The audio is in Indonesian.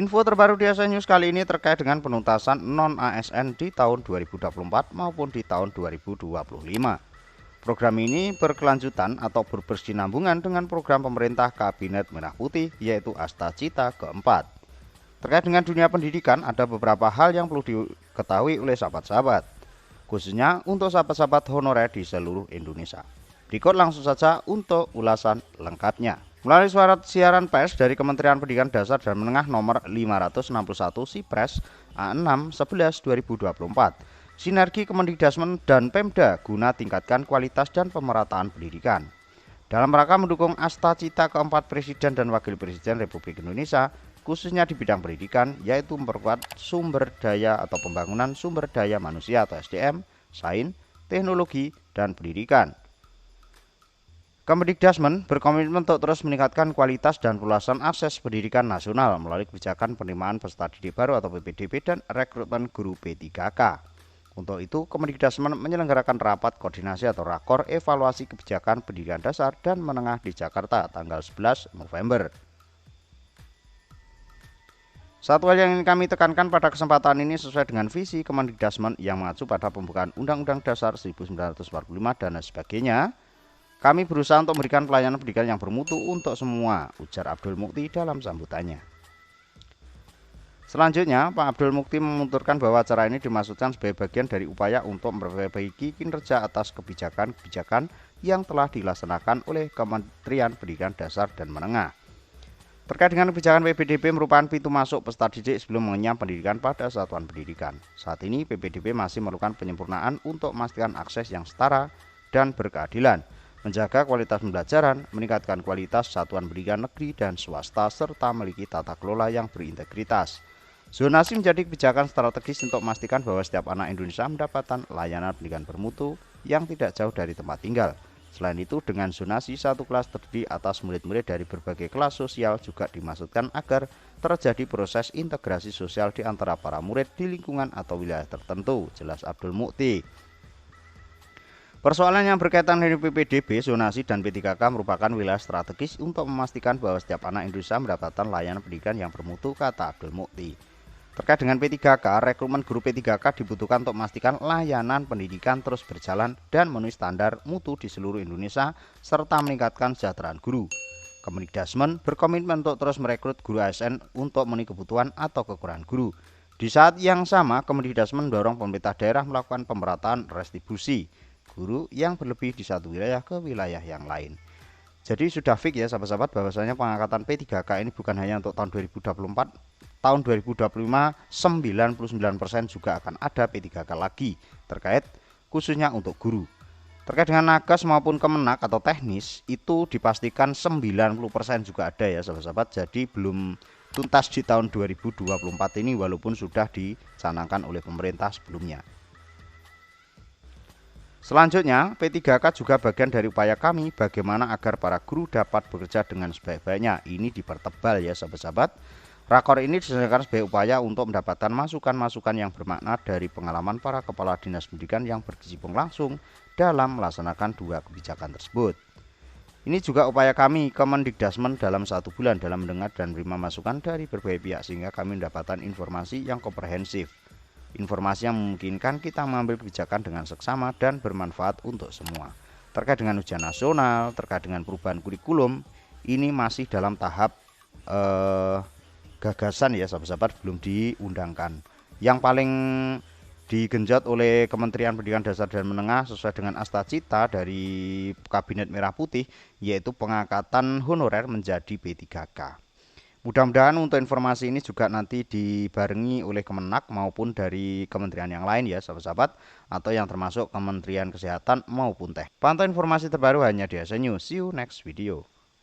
Info terbaru di ASN News kali ini terkait dengan penuntasan non-ASN di tahun 2024 maupun di tahun 2025. Program ini berkelanjutan atau berkesinambungan dengan program pemerintah Kabinet Merah Putih, yaitu Astacita keempat. Terkait dengan dunia pendidikan, ada beberapa hal yang perlu diketahui oleh sahabat-sahabat, khususnya untuk sahabat-sahabat honorer di seluruh Indonesia. Berikut langsung saja untuk ulasan lengkapnya. Melalui surat siaran pers dari Kementerian Pendidikan Dasar dan Menengah nomor 561 Sipres A6/11/2024, sinergi Kemendikdasmen dan Pemda guna tingkatkan kualitas dan pemerataan pendidikan. Dalam rangka mendukung Astacita keempat Presiden dan Wakil Presiden Republik Indonesia, khususnya di bidang pendidikan, yaitu memperkuat sumber daya atau pembangunan sumber daya manusia atau SDM, sains, teknologi, dan pendidikan. Kemendikdasmen berkomitmen untuk terus meningkatkan kualitas dan perluasan akses pendidikan nasional melalui kebijakan penerimaan peserta didik baru atau PPDB dan rekrutmen guru P3K. Untuk itu, Kemendikdasmen menyelenggarakan rapat koordinasi atau rakor evaluasi kebijakan pendidikan dasar dan menengah di Jakarta tanggal 11 November. Satu hal yang ingin kami tekankan pada kesempatan ini sesuai dengan visi Kemendikdasmen yang mengacu pada pembukaan Undang-Undang Dasar 1945 dan sebagainya. Kami berusaha untuk memberikan pelayanan pendidikan yang bermutu untuk semua, ujar Abdul Mukti dalam sambutannya. Selanjutnya, Pak Abdul Mukti menuturkan bahwa acara ini dimaksudkan sebagai bagian dari upaya untuk memperbaiki kinerja atas kebijakan-kebijakan yang telah dilaksanakan oleh Kementerian Pendidikan Dasar dan Menengah. Terkait dengan kebijakan PPDB merupakan pintu masuk peserta didik sebelum mengenyam pendidikan pada satuan pendidikan. Saat ini PPDB masih memerlukan penyempurnaan untuk memastikan akses yang setara dan berkeadilan, menjaga kualitas pembelajaran, meningkatkan kualitas satuan pendidikan negeri dan swasta, serta memiliki tata kelola yang berintegritas. Zonasi menjadi kebijakan strategis untuk memastikan bahwa setiap anak Indonesia mendapatkan layanan pendidikan bermutu yang tidak jauh dari tempat tinggal. Selain itu, dengan zonasi satu kelas terdiri atas murid-murid dari berbagai kelas sosial juga dimaksudkan agar terjadi proses integrasi sosial di antara para murid di lingkungan atau wilayah tertentu, jelas Abdul Mukti. Persoalan yang berkaitan dengan PPDB, zonasi, dan P3K merupakan wilayah strategis untuk memastikan bahwa setiap anak Indonesia mendapatkan layanan pendidikan yang bermutu, kata Abdul Mukti. Terkait dengan P3K, rekrutmen guru P3K dibutuhkan untuk memastikan layanan pendidikan terus berjalan dan memenuhi standar mutu di seluruh Indonesia, serta meningkatkan kesejahteraan guru. Kemendikdasmen berkomitmen untuk terus merekrut guru ASN untuk memenuhi kebutuhan atau kekurangan guru. Di saat yang sama, Kemendikdasmen mendorong pemerintah daerah melakukan pemerataan restribusi guru yang berlebih di satu wilayah ke wilayah yang lain. Jadi sudah fix ya sahabat-sahabat bahwasanya pengangkatan P3K ini bukan hanya untuk tahun 2024, tahun 2025 99% juga akan ada P3K lagi terkait khususnya untuk guru. Terkait dengan nakes maupun kemenak atau teknis itu dipastikan 90% juga ada ya sahabat-sahabat. Jadi belum tuntas di tahun 2024 ini walaupun sudah dicanangkan oleh pemerintah sebelumnya. Selanjutnya, P3K juga bagian dari upaya kami bagaimana agar para guru dapat bekerja dengan sebaik-baiknya. Ini dipertebal ya sahabat-sahabat. Rakor ini diselenggarakan sebagai upaya untuk mendapatkan masukan-masukan yang bermakna dari pengalaman para kepala dinas pendidikan yang berkecimpung langsung dalam melaksanakan dua kebijakan tersebut. Ini juga upaya kami Kemendikdasmen dalam 1 bulan dalam mendengar dan menerima masukan dari berbagai pihak sehingga kami mendapatkan informasi yang komprehensif. Informasi yang memungkinkan kita mengambil kebijakan dengan seksama dan bermanfaat untuk semua. Terkait dengan ujian nasional, terkait dengan perubahan kurikulum, ini masih dalam tahap gagasan ya sahabat-sahabat, belum diundangkan. Yang paling digenjot oleh Kementerian Pendidikan Dasar dan Menengah sesuai dengan Astacita dari Kabinet Merah Putih, yaitu pengangkatan honorer menjadi P3K. Mudah-mudahan untuk informasi ini juga nanti dibarengi oleh Kemenak maupun dari kementerian yang lain ya sahabat-sahabat, atau yang termasuk Kementerian Kesehatan maupun Pantau informasi terbaru hanya di ASN News. See you next video.